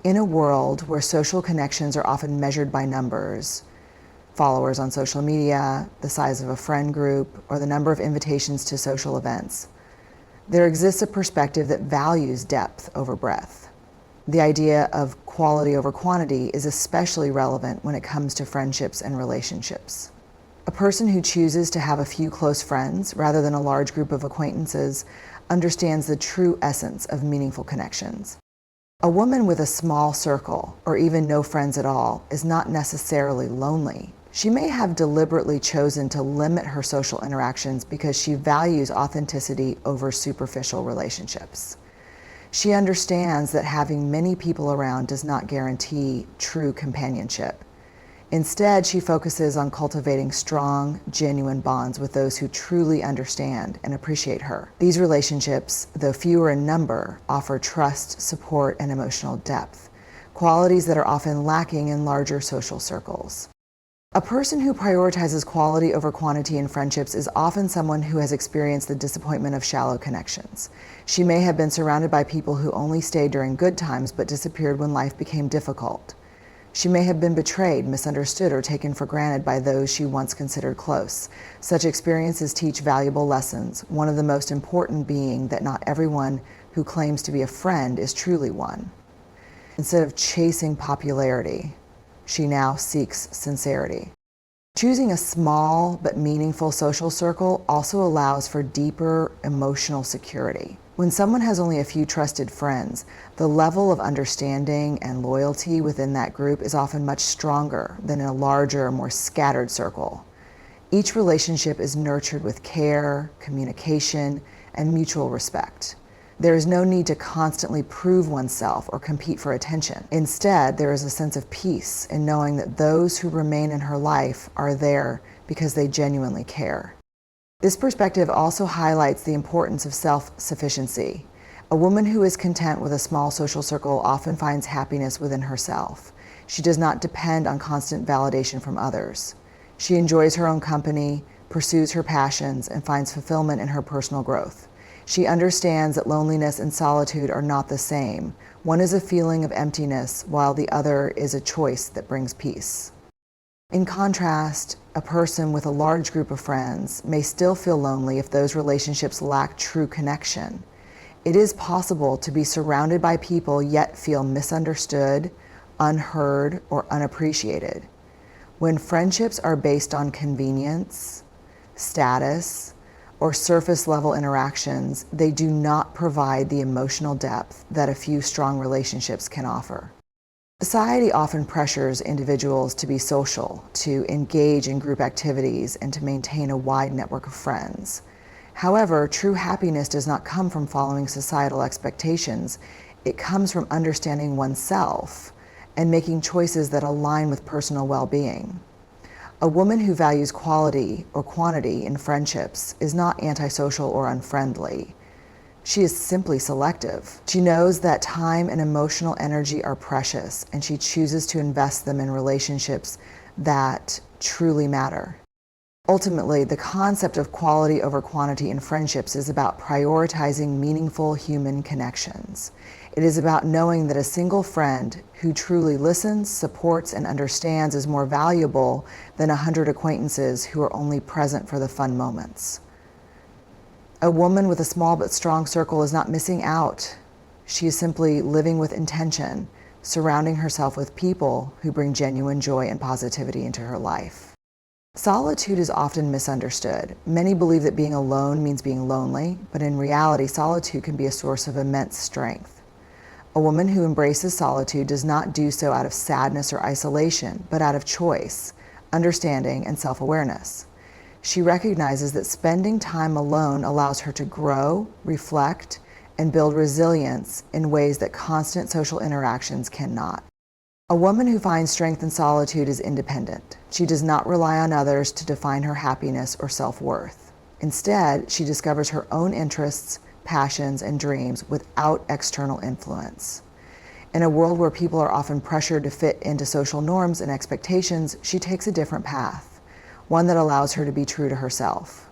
In a world where social connections are often measured by numbers, followers on social media, the size of a friend group, or the number of invitations to social events, there exists a perspective that values depth over breadth. The idea of quality over quantity is especially relevant when it comes to friendships and relationships. A person who chooses to have a few close friends rather than a large group of acquaintances understands the true essence of meaningful connections. A woman with a small circle, or even no friends at all, is not necessarily lonely. She may have deliberately chosen to limit her social interactions because she values authenticity over superficial relationships. She understands that having many people around does not guarantee true companionship. Instead, she focuses on cultivating strong, genuine bonds with those who truly understand and appreciate her. These relationships, though fewer in number, offer trust, support, and emotional depth, qualities that are often lacking in larger social circles. A person who prioritizes quality over quantity in friendships is often someone who has experienced the disappointment of shallow connections. She may have been surrounded by people who only stayed during good times but disappeared when life became difficult. She may have been betrayed, misunderstood, or taken for granted by those she once considered close. Such experiences teach valuable lessons, one of the most important being that not everyone who claims to be a friend is truly one. Instead of chasing popularity, she now seeks sincerity. Choosing a small but meaningful social circle also allows for deeper emotional security. When someone has only a few trusted friends, the level of understanding and loyalty within that group is often much stronger than in a larger, more scattered circle. Each relationship is nurtured with care, communication, and mutual respect. There is no need to constantly prove oneself or compete for attention. Instead, there is a sense of peace in knowing that those who remain in her life are there because they genuinely care. This perspective also highlights the importance of self-sufficiency. A woman who is content with a small social circle often finds happiness within herself. She does not depend on constant validation from others. She enjoys her own company, pursues her passions, and finds fulfillment in her personal growth. She understands that loneliness and solitude are not the same. One is a feeling of emptiness, while the other is a choice that brings peace. In contrast, a person with a large group of friends may still feel lonely if those relationships lack true connection. It is possible to be surrounded by people yet feel misunderstood, unheard, or unappreciated. When friendships are based on convenience, status, or surface-level interactions, they do not provide the emotional depth that a few strong relationships can offer. Society often pressures individuals to be social, to engage in group activities, and to maintain a wide network of friends. However, true happiness does not come from following societal expectations. It comes from understanding oneself and making choices that align with personal well-being. A woman who values quality or quantity in friendships is not antisocial or unfriendly. She is simply selective. She knows that time and emotional energy are precious, and she chooses to invest them in relationships that truly matter. Ultimately, the concept of quality over quantity in friendships is about prioritizing meaningful human connections. It is about knowing that a single friend who truly listens, supports, and understands is more valuable than 100 acquaintances who are only present for the fun moments. A woman with a small but strong circle is not missing out. She is simply living with intention, surrounding herself with people who bring genuine joy and positivity into her life. Solitude is often misunderstood. Many believe that being alone means being lonely, but in reality, solitude can be a source of immense strength. A woman who embraces solitude does not do so out of sadness or isolation, but out of choice, understanding, and self-awareness. She recognizes that spending time alone allows her to grow, reflect, and build resilience in ways that constant social interactions cannot. A woman who finds strength in solitude is independent. She does not rely on others to define her happiness or self-worth. Instead, she discovers her own interests, passions, and dreams without external influence. In a world where people are often pressured to fit into social norms and expectations, she takes a different path, one that allows her to be true to herself.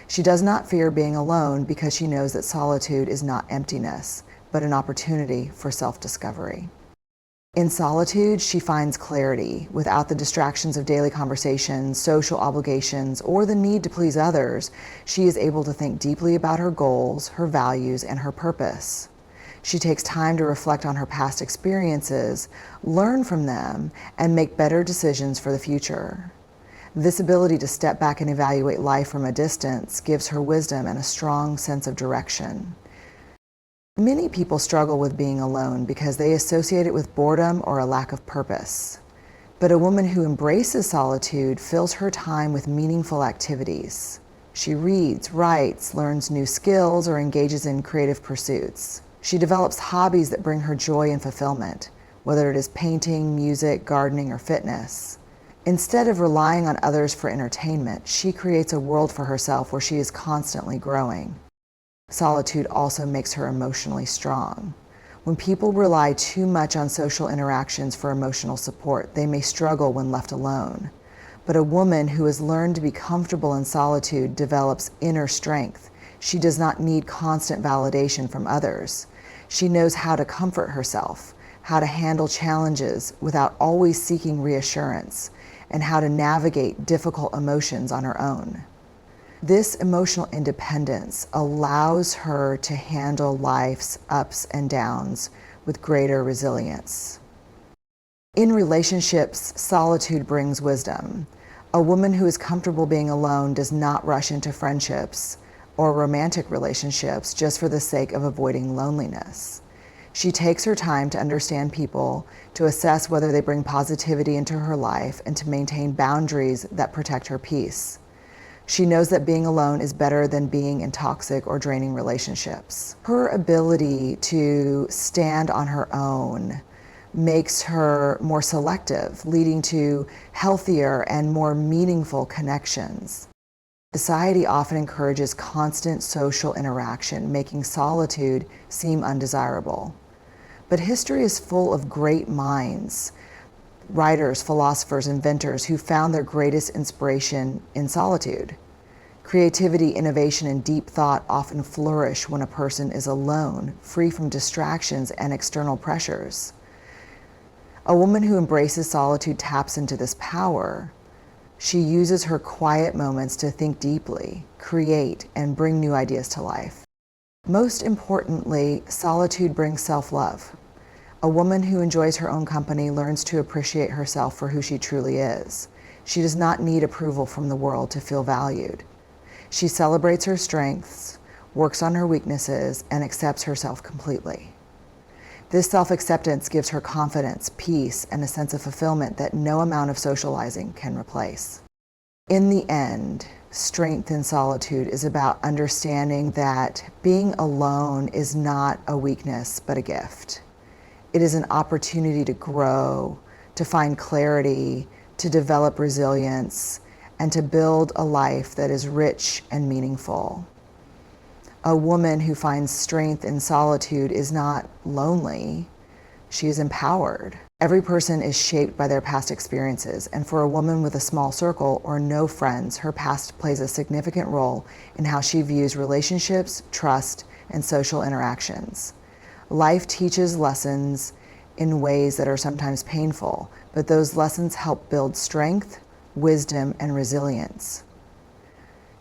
She does not fear being alone because she knows that solitude is not emptiness, but an opportunity for self-discovery. In solitude, she finds clarity. Without the distractions of daily conversations, social obligations, or the need to please others, she is able to think deeply about her goals, her values, and her purpose. She takes time to reflect on her past experiences, learn from them, and make better decisions for the future. This ability to step back and evaluate life from a distance gives her wisdom and a strong sense of direction. Many people struggle with being alone because they associate it with boredom or a lack of purpose. But a woman who embraces solitude fills her time with meaningful activities. She reads, writes, learns new skills, or engages in creative pursuits. She develops hobbies that bring her joy and fulfillment, whether it is painting, music, gardening, or fitness. Instead of relying on others for entertainment, she creates a world for herself where she is constantly growing. Solitude also makes her emotionally strong. When people rely too much on social interactions for emotional support, they may struggle when left alone. But a woman who has learned to be comfortable in solitude develops inner strength. She does not need constant validation from others. She knows how to comfort herself, how to handle challenges without always seeking reassurance, and how to navigate difficult emotions on her own. This emotional independence allows her to handle life's ups and downs with greater resilience. In relationships, solitude brings wisdom. A woman who is comfortable being alone does not rush into friendships or romantic relationships just for the sake of avoiding loneliness. She takes her time to understand people, to assess whether they bring positivity into her life, and to maintain boundaries that protect her peace. She knows that being alone is better than being in toxic or draining relationships. Her ability to stand on her own makes her more selective, leading to healthier and more meaningful connections. Society often encourages constant social interaction, making solitude seem undesirable. But history is full of great minds, writers, philosophers, inventors who found their greatest inspiration in solitude. Creativity, innovation, and deep thought often flourish when a person is alone, free from distractions and external pressures. A woman who embraces solitude taps into this power. She uses her quiet moments to think deeply, create, and bring new ideas to life. Most importantly, solitude brings self-love. A woman who enjoys her own company learns to appreciate herself for who she truly is. She does not need approval from the world to feel valued. She celebrates her strengths, works on her weaknesses, and accepts herself completely. This self-acceptance gives her confidence, peace, and a sense of fulfillment that no amount of socializing can replace. In the end, strength in solitude is about understanding that being alone is not a weakness, but a gift. It is an opportunity to grow, to find clarity, to develop resilience, and to build a life that is rich and meaningful. A woman who finds strength in solitude is not lonely, she is empowered. Every person is shaped by their past experiences, and for a woman with a small circle or no friends, her past plays a significant role in how she views relationships, trust, and social interactions. Life teaches lessons in ways that are sometimes painful, but those lessons help build strength, wisdom, and resilience.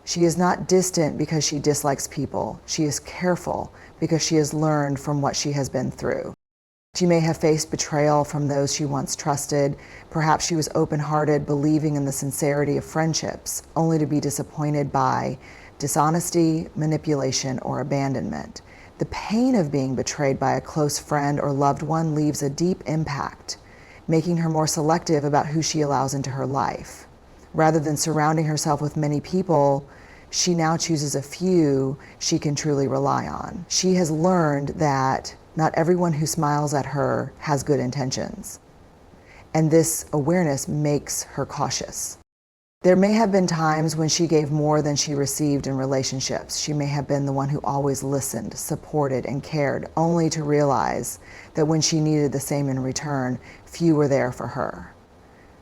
She is not distant because she dislikes people. She is careful because she has learned from what she has been through. She may have faced betrayal from those she once trusted. Perhaps she was open-hearted, believing in the sincerity of friendships, only to be disappointed by dishonesty, manipulation, or abandonment. The pain of being betrayed by a close friend or loved one leaves a deep impact, making her more selective about who she allows into her life. Rather than surrounding herself with many people, she now chooses a few she can truly rely on. She has learned that not everyone who smiles at her has good intentions, and this awareness makes her cautious. There may have been times when she gave more than she received in relationships. She may have been the one who always listened, supported, and cared, only to realize that when she needed the same in return, few were there for her.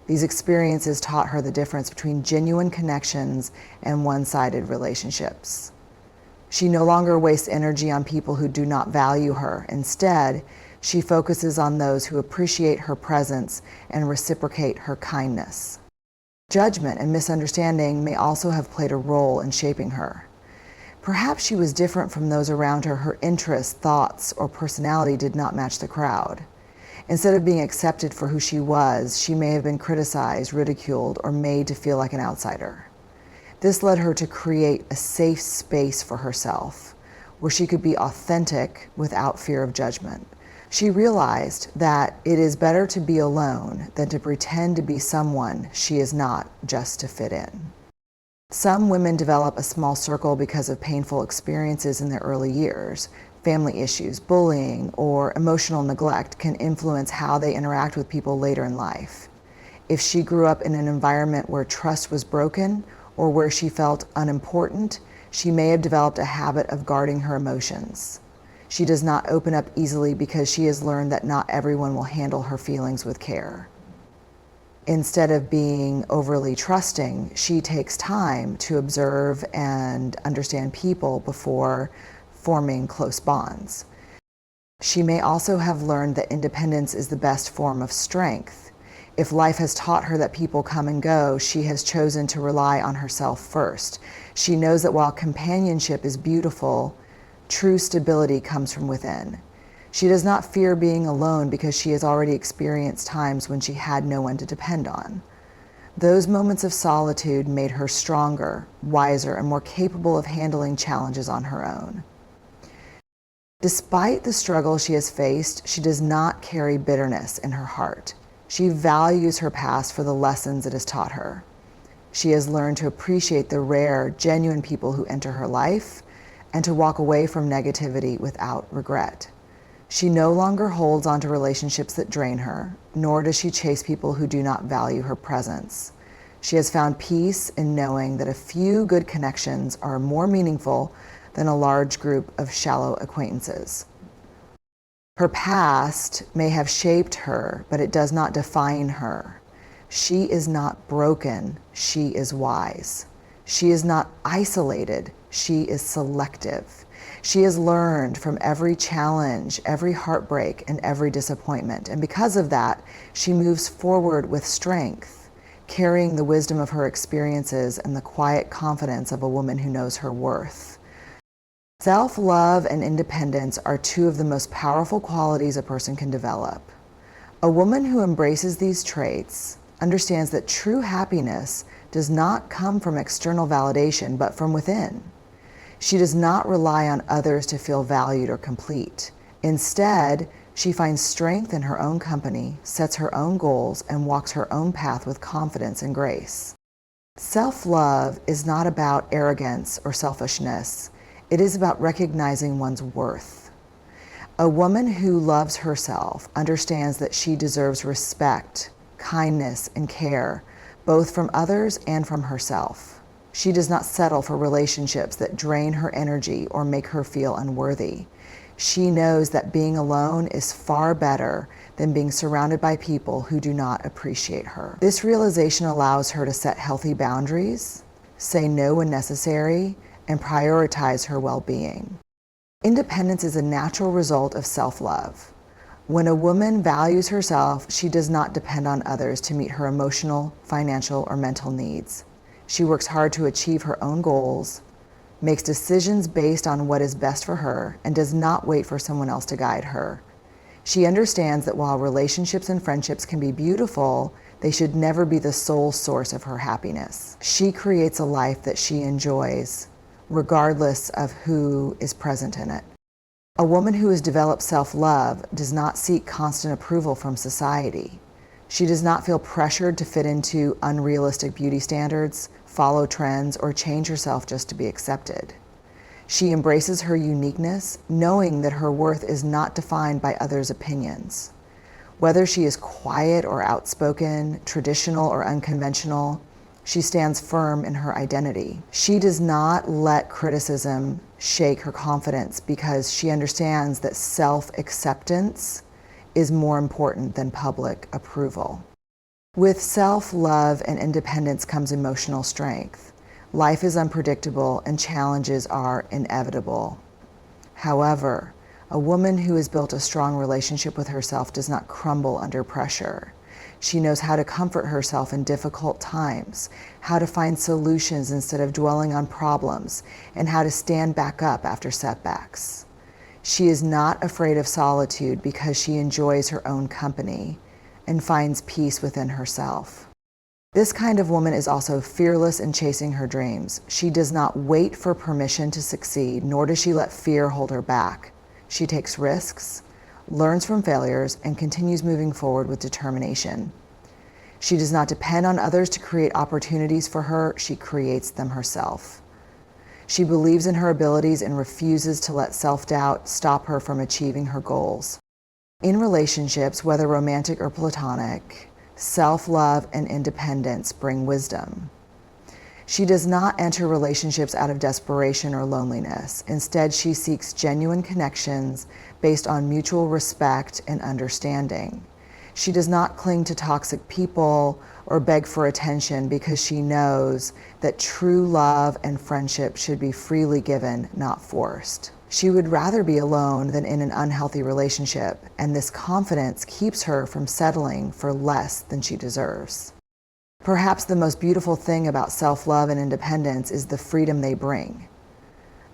These experiences taught her the difference between genuine connections and one-sided relationships. She no longer wastes energy on people who do not value her. Instead, She focuses on those who appreciate her presence and reciprocate her kindness. Judgment and misunderstanding may also have played a role in shaping her. Perhaps she was different from those around her. Her interests, thoughts, or personality did not match the crowd. Instead of being accepted for who she was, she may have been criticized, ridiculed, or made to feel like an outsider. This led her to create a safe space for herself, where she could be authentic without fear of judgment. She realized that it is better to be alone than to pretend to be someone she is not just to fit in. Some women develop a small circle because of painful experiences in their early years. Family issues, bullying, or emotional neglect can influence how they interact with people later in life. If she grew up in an environment where trust was broken or where she felt unimportant, she may have developed a habit of guarding her emotions. She does not open up easily because she has learned that not everyone will handle her feelings with care. Instead of being overly trusting, she takes time to observe and understand people before forming close bonds. She may also have learned that independence is the best form of strength. If life has taught her that people come and go, she has chosen to rely on herself first. She knows that while companionship is beautiful, true stability comes from within. She does not fear being alone because she has already experienced times when she had no one to depend on. Those moments of solitude made her stronger, wiser, and more capable of handling challenges on her own. Despite the struggle she has faced, she does not carry bitterness in her heart. She values her past for the lessons it has taught her. She has learned to appreciate the rare, genuine people who enter her life and to walk away from negativity without regret. She no longer holds on to relationships that drain her, nor does she chase people who do not value her presence. She has found peace in knowing that a few good connections are more meaningful than a large group of shallow acquaintances. Her past may have shaped her, but it does not define her. She is not broken, she is wise. She is not isolated, she is selective. She has learned from every challenge, every heartbreak, and every disappointment. And because of that, she moves forward with strength, carrying the wisdom of her experiences and the quiet confidence of a woman who knows her worth. Self-love and independence are two of the most powerful qualities a person can develop. A woman who embraces these traits understands that true happiness does not come from external validation, but from within. She does not rely on others to feel valued or complete. Instead, she finds strength in her own company, sets her own goals, and walks her own path with confidence and grace. Self-love is not about arrogance or selfishness. It is about recognizing one's worth. A woman who loves herself understands that she deserves respect, kindness, and care, both from others and from herself. She does not settle for relationships that drain her energy or make her feel unworthy. She knows that being alone is far better than being surrounded by people who do not appreciate her. This realization allows her to set healthy boundaries, say no when necessary, and prioritize her well-being. Independence is a natural result of self-love. When a woman values herself, she does not depend on others to meet her emotional, financial, or mental needs. She works hard to achieve her own goals, makes decisions based on what is best for her, and does not wait for someone else to guide her. She understands that while relationships and friendships can be beautiful, they should never be the sole source of her happiness. She creates a life that she enjoys, regardless of who is present in it. A woman who has developed self-love does not seek constant approval from society. She does not feel pressured to fit into unrealistic beauty standards, follow trends, or change herself just to be accepted. She embraces her uniqueness, knowing that her worth is not defined by others' opinions. Whether she is quiet or outspoken, traditional or unconventional, she stands firm in her identity. She does not let criticism shake her confidence because she understands that self-acceptance is more important than public approval. With self-love and independence comes emotional strength. Life is unpredictable and challenges are inevitable. However, A woman who has built a strong relationship with herself does not crumble under pressure. She knows how to comfort herself in difficult times, how to find solutions instead of dwelling on problems, and how to stand back up after setbacks. She is not afraid of solitude because she enjoys her own company and finds peace within herself. This kind of woman is also fearless in chasing her dreams. She does not wait for permission to succeed, nor does she let fear hold her back. She takes risks, learns from failures, and continues moving forward with determination. She does not depend on others to create opportunities for her. She creates them herself. She believes in her abilities and refuses to let self-doubt stop her from achieving her goals. In relationships, whether romantic or platonic, self-love and independence bring wisdom. She does not enter relationships out of desperation or loneliness. Instead, she seeks genuine connections based on mutual respect and understanding. She does not cling to toxic people or beg for attention because she knows that true love and friendship should be freely given, not forced. She would rather be alone than in an unhealthy relationship, and this confidence keeps her from settling for less than she deserves. Perhaps the most beautiful thing about self-love and independence is the freedom they bring.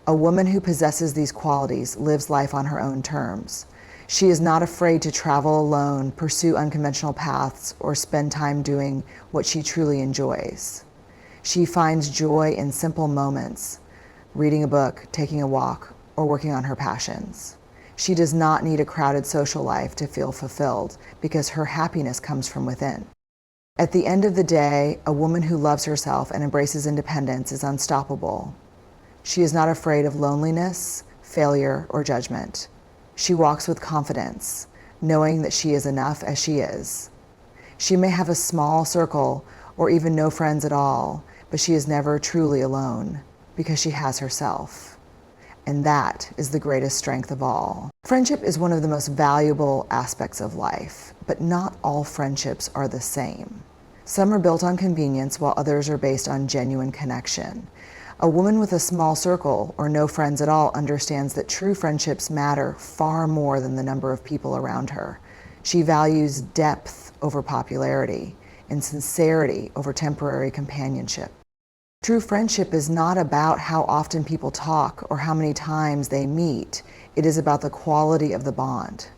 A woman who possesses these qualities lives life on her own terms. She is not afraid to travel alone, pursue unconventional paths, or spend time doing what she truly enjoys. She finds joy in simple moments, reading a book, taking a walk, or working on her passions. She does not need a crowded social life to feel fulfilled because her happiness comes from within. At the end of the day, a woman who loves herself and embraces independence is unstoppable. She is not afraid of loneliness, failure, or judgment. She walks with confidence, knowing that she is enough as she is. She may have a small circle or even no friends at all, but she is never truly alone because she has herself. And that is the greatest strength of all. Friendship is one of the most valuable aspects of life, but not all friendships are the same. Some are built on convenience while others are based on genuine connection. A woman with a small circle or no friends at all understands that true friendships matter far more than the number of people around her. She values depth over popularity and sincerity over temporary companionship. True friendship is not about how often people talk or how many times they meet. It is about the quality of the bond.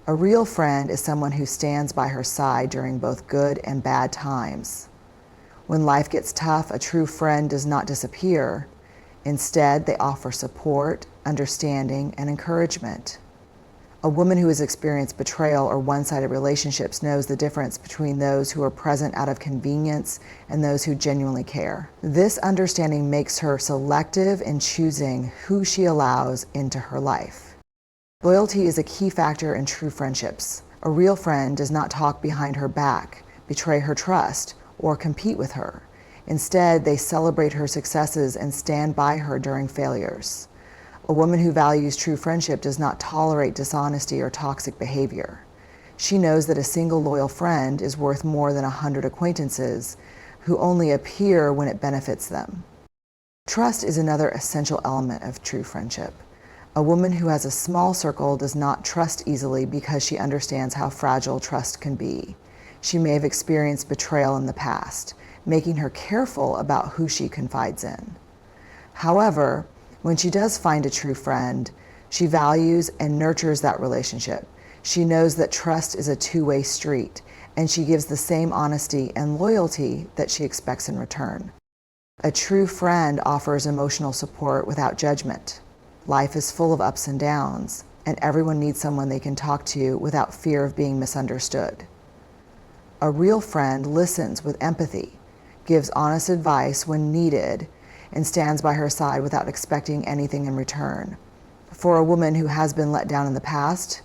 A real friend is someone who stands by her side during both good and bad times. When life gets tough, a true friend does not disappear. Instead, they offer support, understanding, and encouragement. A woman who has experienced betrayal or one-sided relationships knows the difference between those who are present out of convenience and those who genuinely care. This understanding makes her selective in choosing who she allows into her life. Loyalty is a key factor in true friendships. A real friend does not talk behind her back, betray her trust, or compete with her. Instead, they celebrate her successes and stand by her during failures. A woman who values true friendship does not tolerate dishonesty or toxic behavior. She knows that a single loyal friend is worth more than 100 acquaintances who only appear when it benefits them. Trust is another essential element of true friendship. A woman who has a small circle does not trust easily because she understands how fragile trust can be. She may have experienced betrayal in the past, making her careful about who she confides in. However, when she does find a true friend, she values and nurtures that relationship. She knows that trust is a two-way street, and she gives the same honesty and loyalty that she expects in return. A true friend offers emotional support without judgment. Life is full of ups and downs, and everyone needs someone they can talk to without fear of being misunderstood. A real friend listens with empathy, gives honest advice when needed, and stands by her side without expecting anything in return. For a woman who has been let down in the past,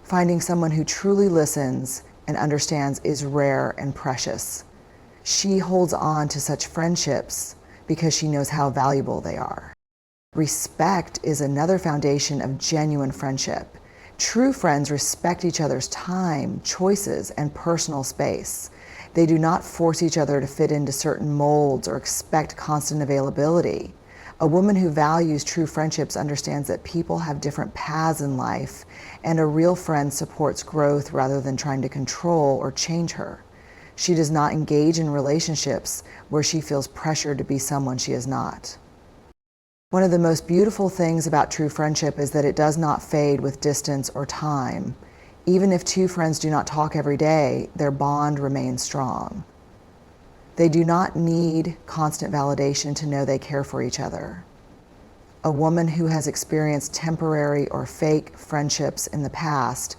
finding someone who truly listens and understands is rare and precious. She holds on to such friendships because she knows how valuable they are. Respect is another foundation of genuine friendship. True friends respect each other's time, choices, and personal space. They do not force each other to fit into certain molds or expect constant availability. A woman who values true friendships understands that people have different paths in life, and a real friend supports growth rather than trying to control or change her. She does not engage in relationships where she feels pressured to be someone she is not. One of the most beautiful things about true friendship is that it does not fade with distance or time. Even if two friends do not talk every day, their bond remains strong. They do not need constant validation to know they care for each other. A woman who has experienced temporary or fake friendships in the past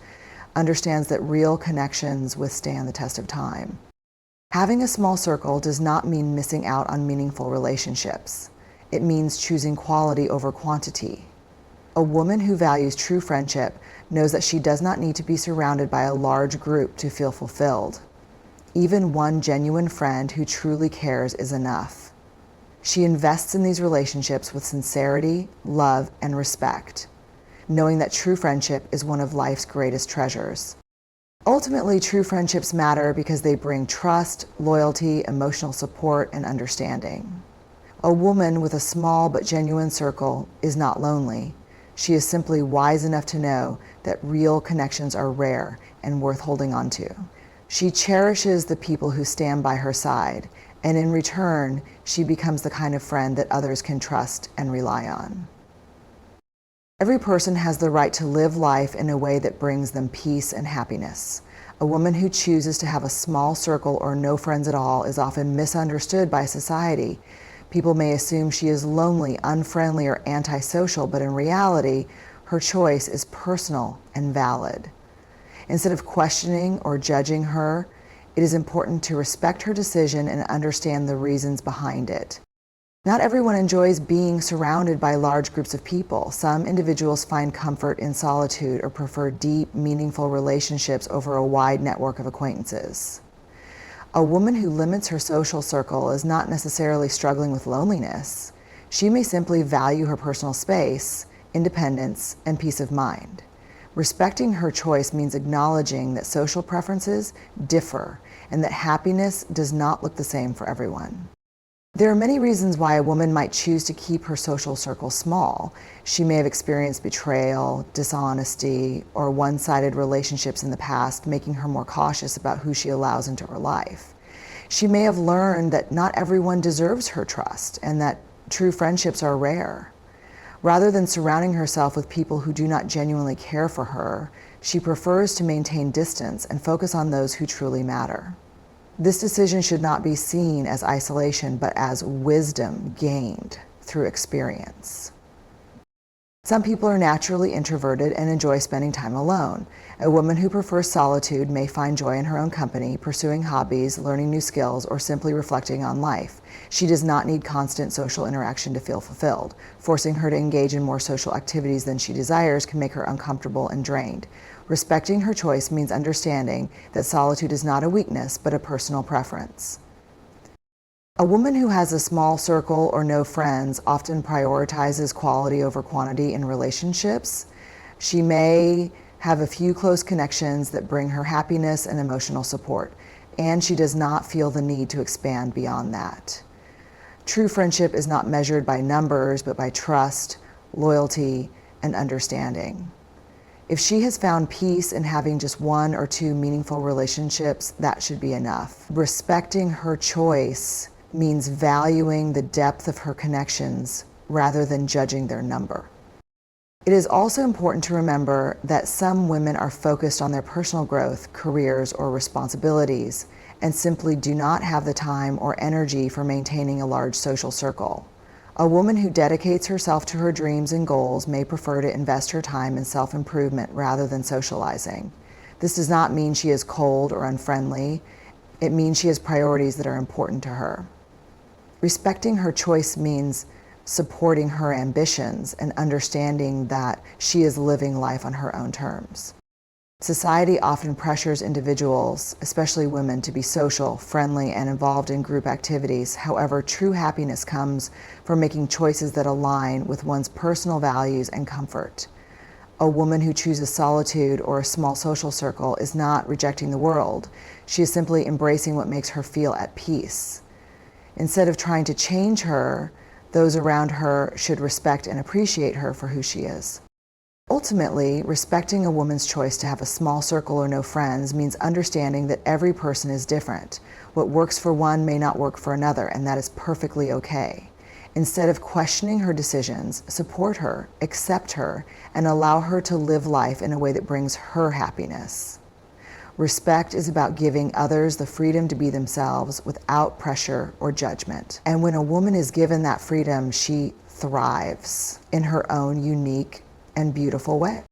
understands that real connections withstand the test of time. Having a small circle does not mean missing out on meaningful relationships. It means choosing quality over quantity. A woman who values true friendship knows that she does not need to be surrounded by a large group to feel fulfilled. Even one genuine friend who truly cares is enough. She invests in these relationships with sincerity, love, and respect, knowing that true friendship is one of life's greatest treasures. Ultimately, true friendships matter because they bring trust, loyalty, emotional support, and understanding. A woman with a small but genuine circle is not lonely. She is simply wise enough to know that real connections are rare and worth holding on to. She cherishes the people who stand by her side, and in return, she becomes the kind of friend that others can trust and rely on. Every person has the right to live life in a way that brings them peace and happiness. A woman who chooses to have a small circle or no friends at all is often misunderstood by society. People may assume she is lonely, unfriendly, or antisocial, but in reality, her choice is personal and valid. Instead of questioning or judging her, it is important to respect her decision and understand the reasons behind it. Not everyone enjoys being surrounded by large groups of people. Some individuals find comfort in solitude or prefer deep, meaningful relationships over a wide network of acquaintances. A woman who limits her social circle is not necessarily struggling with loneliness. She may simply value her personal space, independence, and peace of mind. Respecting her choice means acknowledging that social preferences differ and that happiness does not look the same for everyone. There are many reasons why a woman might choose to keep her social circle small. She may have experienced betrayal, dishonesty, or one-sided relationships in the past, making her more cautious about who she allows into her life. She may have learned that not everyone deserves her trust and that true friendships are rare. Rather than surrounding herself with people who do not genuinely care for her, she prefers to maintain distance and focus on those who truly matter. This decision should not be seen as isolation, but as wisdom gained through experience. Some people are naturally introverted and enjoy spending time alone. A woman who prefers solitude may find joy in her own company, pursuing hobbies, learning new skills, or simply reflecting on life. She does not need constant social interaction to feel fulfilled. Forcing her to engage in more social activities than she desires can make her uncomfortable and drained. Respecting her choice means understanding that solitude is not a weakness, but a personal preference. A woman who has a small circle or no friends often prioritizes quality over quantity in relationships. She may have a few close connections that bring her happiness and emotional support, and she does not feel the need to expand beyond that. True friendship is not measured by numbers, but by trust, loyalty, and understanding. If she has found peace in having just one or two meaningful relationships, that should be enough. Respecting her choice means valuing the depth of her connections rather than judging their number. It is also important to remember that some women are focused on their personal growth, careers, or responsibilities, and simply do not have the time or energy for maintaining a large social circle. A woman who dedicates herself to her dreams and goals may prefer to invest her time in self-improvement rather than socializing. This does not mean she is cold or unfriendly. It means she has priorities that are important to her. Respecting her choice means supporting her ambitions and understanding that she is living life on her own terms. Society often pressures individuals, especially women, to be social, friendly, and involved in group activities. However, true happiness comes from making choices that align with one's personal values and comfort. A woman who chooses solitude or a small social circle is not rejecting the world. She is simply embracing what makes her feel at peace. Instead of trying to change her, Those around her should respect and appreciate her for who she is. Ultimately, respecting a woman's choice to have a small circle or no friends means understanding that every person is different. What works for one may not work for another, and that is perfectly okay. Instead of questioning her decisions, support her, accept her, and allow her to live life in a way that brings her happiness. Respect is about giving others the freedom to be themselves without pressure or judgment. And when a woman is given that freedom, she thrives in her own unique and beautiful way.